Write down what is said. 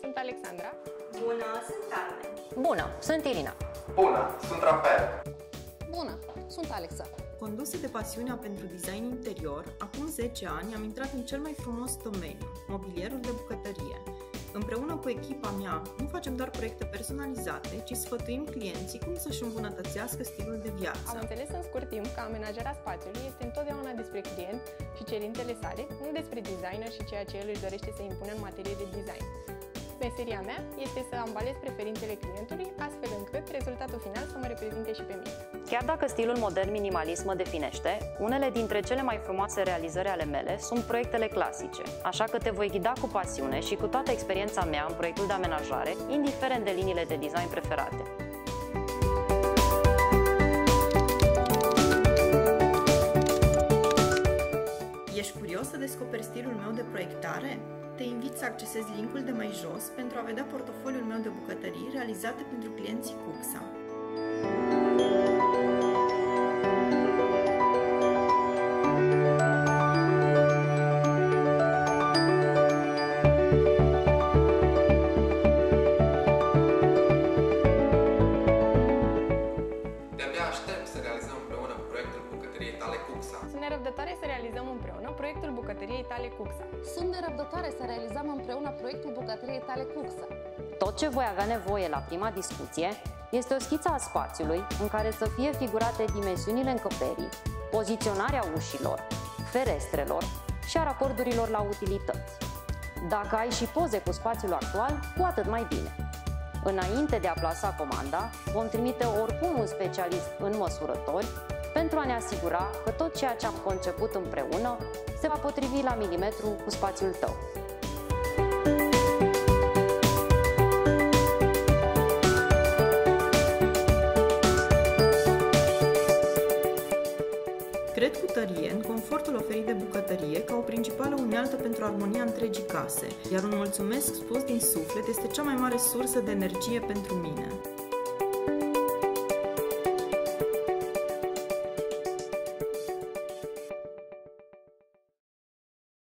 sunt Alexandra. Bună, sunt Carmen. Bună, sunt Irina. Bună, sunt Rafael. Bună, sunt Alexa. Condusă de pasiunea pentru design interior, acum 10 ani am intrat în cel mai frumos domeniu, mobilierul de bucătărie. Împreună cu echipa mea, nu facem doar proiecte personalizate, ci sfătuim clienții cum să-și îmbunătățească stilul de viață. Am înțeles în scurt timp că amenajarea spațiului este întotdeauna despre client și cerințele sale, nu despre designer și ceea ce el își dorește să impună în materie de design. Meseria mea este să ambalez preferințele clientului, astfel încât rezultatul final să mă reprezinte și pe mine. Chiar dacă stilul modern minimalist mă definește, unele dintre cele mai frumoase realizări ale mele sunt proiectele clasice, așa că te voi ghida cu pasiune și cu toată experiența mea în proiectul de amenajare, indiferent de liniile de design preferate. Ești curios să descoperi stilul meu de proiectare? Te invit să accesezi linkul de mai jos pentru a vedea portofoliul meu de bucătării realizate pentru clienții Cuxa. De-abia aștept să realizăm împreună proiectul bucătăriei tale Cuxa. Sunt nerăbdătoare să realizăm împreună proiectul bucătăriei tale Cuxa. Sunt nerăbdătoare să realizăm împreună proiectul bucătăriei tale Cuxa. Tot ce voi avea nevoie la prima discuție este o schiță a spațiului în care să fie figurate dimensiunile încăperii, poziționarea ușilor, ferestrelor și a racordurilor la utilități. Dacă ai și poze cu spațiul actual, cu atât mai bine. Înainte de a plasa comanda, vom trimite oricum un specialist în măsurători pentru a ne asigura că tot ceea ce am conceput împreună se va potrivi la milimetru cu spațiul tău. Cred cu tărie în confortul oferit de bucătărie ca o principală unealtă pentru armonia întregii case, iar un mulțumesc spus din suflet este cea mai mare sursă de energie pentru mine.